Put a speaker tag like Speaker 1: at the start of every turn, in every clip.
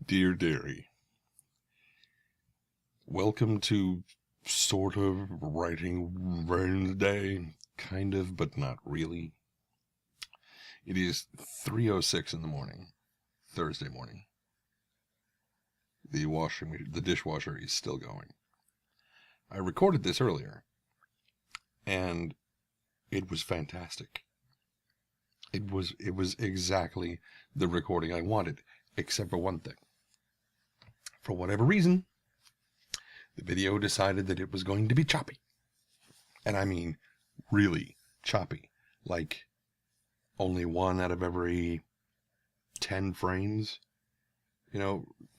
Speaker 1: Dear Derry, welcome to sort of writing Wrednesday, kind of, but not really. It is 3:06 in the morning, Thursday morning. The dishwasher is still going. I recorded this earlier, and it was fantastic. It was exactly the recording I wanted, except for one thing. For whatever reason, the video decided that it was going to be choppy. And I mean really choppy. Like only one out of every 10 frames,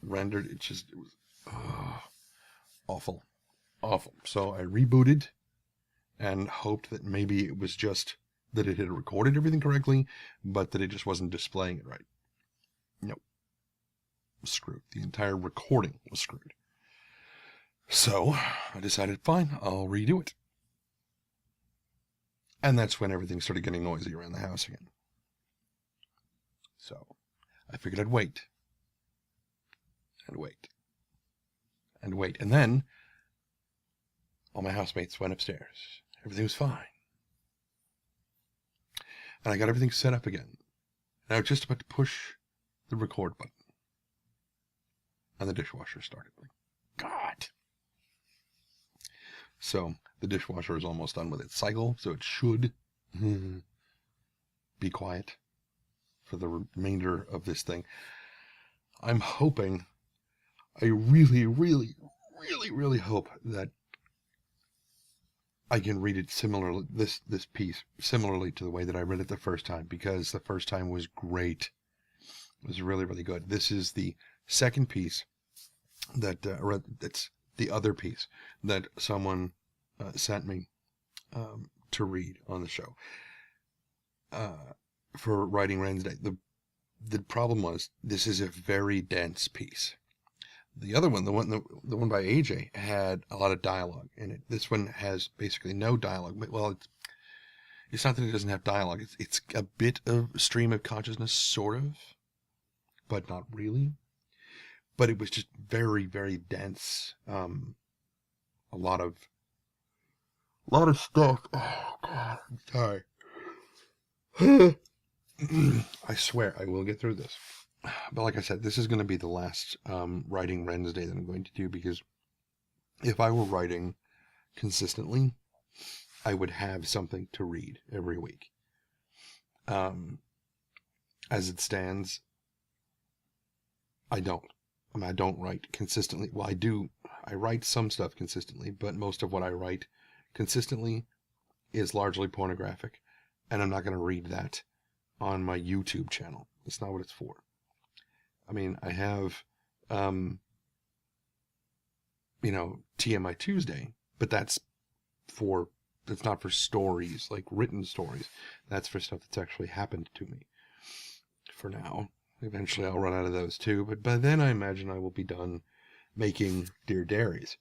Speaker 1: rendered. It was awful. Awful. So I rebooted and hoped that maybe it was just that it had recorded everything correctly, but that it just wasn't displaying it right. Nope. Screwed. The entire recording was screwed. So I decided, fine, I'll redo it. And that's when everything started getting noisy around the house again. So I figured I'd wait. And wait. And wait. And then all my housemates went upstairs. Everything was fine. And I got everything set up again. And I was just about to push the record button. And the dishwasher started. God. So the dishwasher is almost done with its cycle, so it should be quiet for the remainder of this thing. I'm hoping, I really, really, really, really hope that I can read it similarly, this piece similarly to the way that I read it the first time, because the first time was great. It was really, really good. This is the second piece that that's the other piece that someone sent me to read on the show for writing Wrednesday. The problem was this is a very dense piece. The other one, the one by AJ, had a lot of dialogue in it. This one has basically no dialogue. Well, it's not that it doesn't have dialogue. It's a bit of stream of consciousness, sort of, but not really. But it was just very, very dense. A lot of stuff. Oh God, I'm sorry. I swear I will get through this. But like I said, this is going to be the last writing Wrednesday that I'm going to do, because if I were writing consistently, I would have something to read every week. As it stands, I don't. I don't write consistently. Well, I do. I write some stuff consistently, but most of what I write consistently is largely pornographic, and I'm not going to read that on my YouTube channel. That's not what it's for. I mean, I have, TMI Tuesday, but that's not for stories, like written stories. That's for stuff that's actually happened to me for now. Eventually I'll run out of those too, but by then I imagine I will be done making Dear Dairies.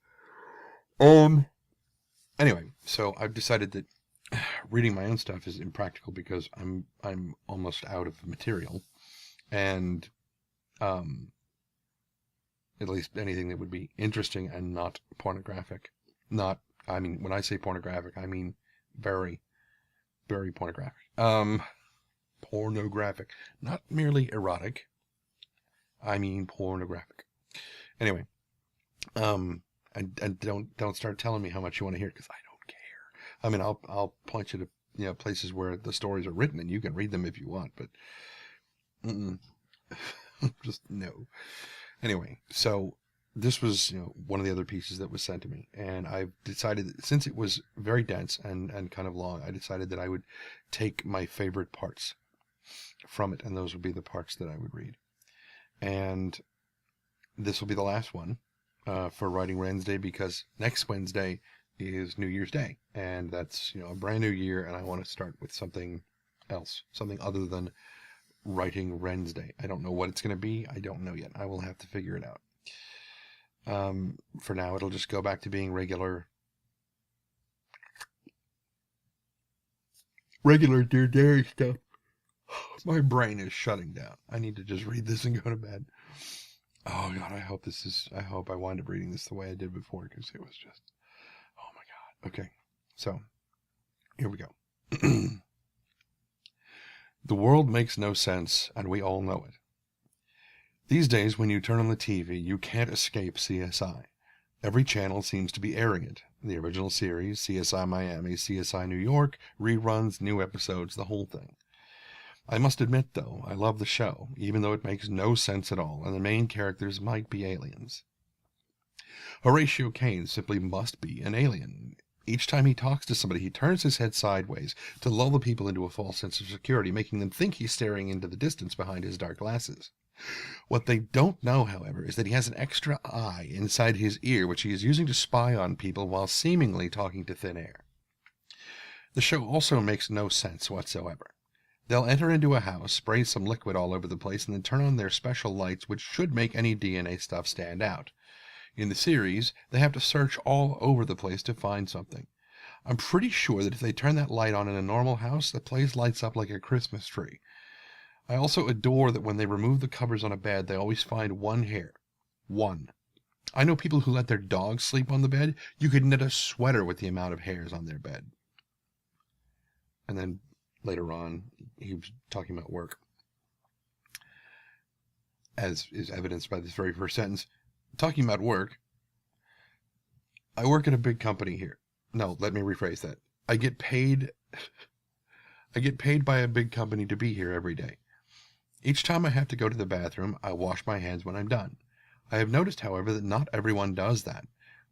Speaker 1: Anyway, so I've decided that reading my own stuff is impractical because I'm almost out of material, and at least anything that would be interesting and not pornographic. When I say pornographic, I mean very, very pornographic. Pornographic, not merely erotic. I mean pornographic. Anyway, and don't start telling me how much you want to hear, because I don't care. I mean, I'll point you to places where the stories are written, and you can read them if you want, but just no. Anyway, so this was one of the other pieces that was sent to me, and I've decided that since it was very dense and kind of long, I decided that I would take my favorite parts from it, and those would be the parts that I would read. And this will be the last one for writing Wrednesday, because next Wednesday is New Year's Day, and that's a brand new year, and I want to start with something else, something other than writing Wrednesday. I don't know what it's going to be. I don't know yet. I will have to figure it out. For now, it'll just go back to being regular Dear Dairy stuff. My brain is shutting down. I need to just read this and go to bed. Oh God, I hope I wind up reading this the way I did before, because it was just, oh my God. Okay, so here we go. The world makes no sense, and we all know it. These days, when you turn on the TV, you can't escape CSI. Every channel seems to be airing it. The original series, CSI Miami, CSI New York, reruns, new episodes, the whole thing. I must admit, though, I love the show, even though it makes no sense at all, and the main characters might be aliens. Horatio Kane simply must be an alien. Each time he talks to somebody, he turns his head sideways to lull the people into a false sense of security, making them think he's staring into the distance behind his dark glasses. What they don't know, however, is that he has an extra eye inside his ear, which he is using to spy on people while seemingly talking to thin air. The show also makes no sense whatsoever. They'll enter into a house, spray some liquid all over the place, and then turn on their special lights, which should make any DNA stuff stand out. In the series, they have to search all over the place to find something. I'm pretty sure that if they turn that light on in a normal house, the place lights up like a Christmas tree. I also adore that when they remove the covers on a bed, they always find one hair. One. I know people who let their dogs sleep on the bed. You could knit a sweater with the amount of hairs on their bed. And then later on, he was talking about work, as is evidenced by this very first sentence. Talking about work, I work at a big company here. No, let me rephrase that. I get paid by a big company to be here every day. Each time I have to go to the bathroom, I wash my hands when I'm done. I have noticed, however, that not everyone does that,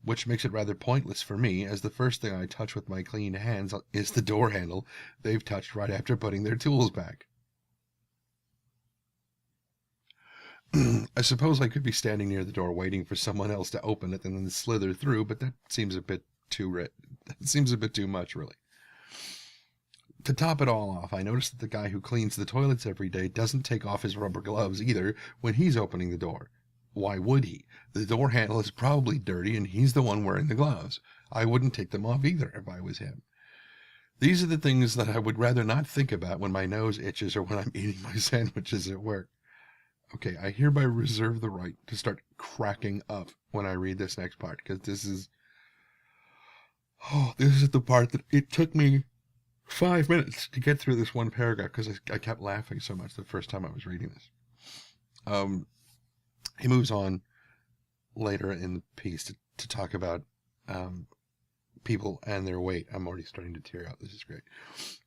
Speaker 1: which makes it rather pointless for me, as the first thing I touch with my clean hands is the door handle they've touched right after putting their tools back. I suppose I could be standing near the door waiting for someone else to open it and then slither through, but that seems a bit too much, really. To top it all off, I noticed that the guy who cleans the toilets every day doesn't take off his rubber gloves either when he's opening the door. Why would he? The door handle is probably dirty and he's the one wearing the gloves. I wouldn't take them off either if I was him. These are the things that I would rather not think about when my nose itches or when I'm eating my sandwiches at work. Okay, I hereby reserve the right to start cracking up when I read this next part, because this is the part that it took me 5 minutes to get through this one paragraph, because I kept laughing so much the first time I was reading this. He moves on later in the piece to talk about people and their weight. I'm already starting to tear out. This is great.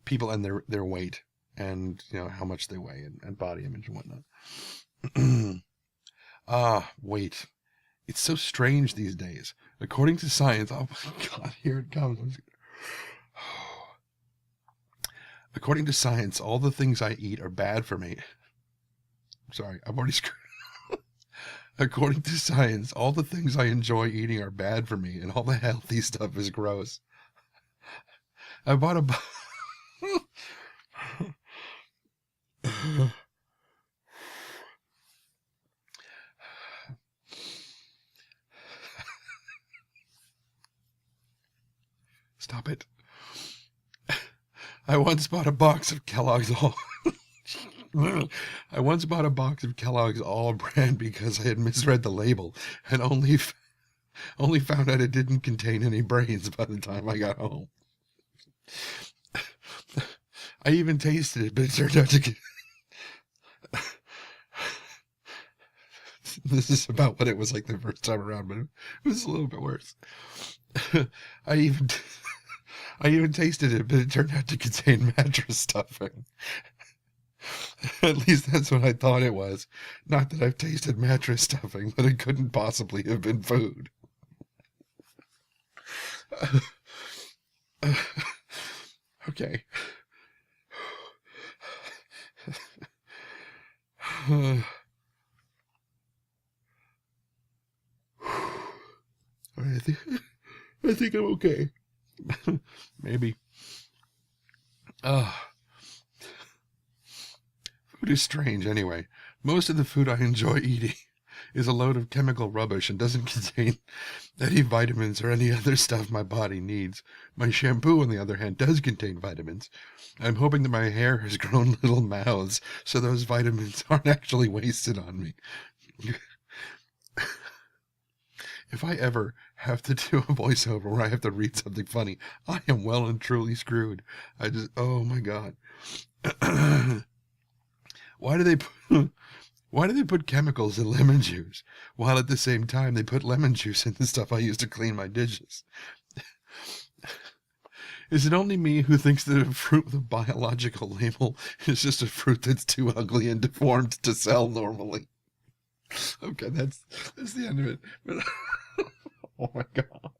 Speaker 1: People and their weight, and how much they weigh, and body image and whatnot. Wait. It's so strange these days. According to science, oh my God, here it comes. According to science, all the things I eat are bad for me. Sorry, I'm already screwed. According to science, all the things I enjoy eating are bad for me, and all the healthy stuff is gross. I bought a... Stop it. I once bought a box of Kellogg's All Brand because I had misread the label and only found out it didn't contain any brains by the time I got home. I even tasted it, but it turned out to... This is about what it was like the first time around, but it was a little bit worse. I even tasted it, but it turned out to contain mattress stuffing. At least that's what I thought it was. Not that I've tasted mattress stuffing, but it couldn't possibly have been food. Okay. I think I'm okay. Maybe. Food is strange anyway. Most of the food I enjoy eating is a load of chemical rubbish and doesn't contain any vitamins or any other stuff my body needs. My shampoo, on the other hand, does contain vitamins. I'm hoping that my hair has grown little mouths so those vitamins aren't actually wasted on me. If I ever have to do a voiceover where I have to read something funny, I am well and truly screwed. Oh my God. Why do they put chemicals in lemon juice while at the same time they put lemon juice in the stuff I use to clean my dishes? Is it only me who thinks that a fruit with a biological label is just a fruit that's too ugly and deformed to sell normally? Okay, that's the end of it. But oh my God.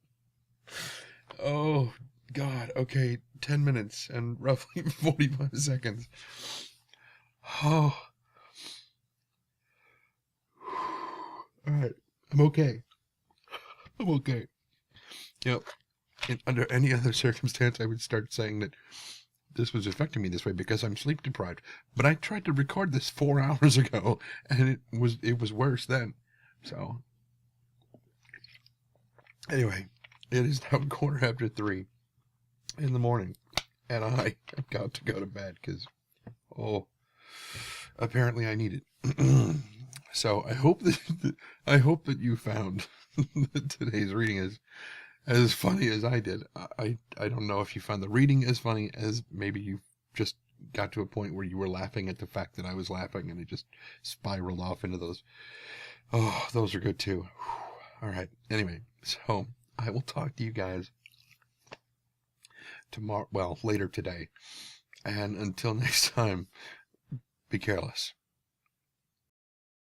Speaker 1: Oh God. Okay, 10 minutes and roughly 45 seconds. Oh. All right. I'm okay. I'm okay. Yep. Under any other circumstance, I would start saying that this was affecting me this way because I'm sleep deprived. But I tried to record this 4 hours ago, and it was worse then. So anyway, it is now 3:15 in the morning, and I have got to go to bed because, apparently I need it. So I hope that you found today's reading as funny as I did. I don't know if you found the reading as funny as maybe you just got to a point where you were laughing at the fact that I was laughing and it just spiraled off into those. Oh, those are good too. All right. Anyway, so I will talk to you guys tomorrow. Well, later today. And until next time, be careless.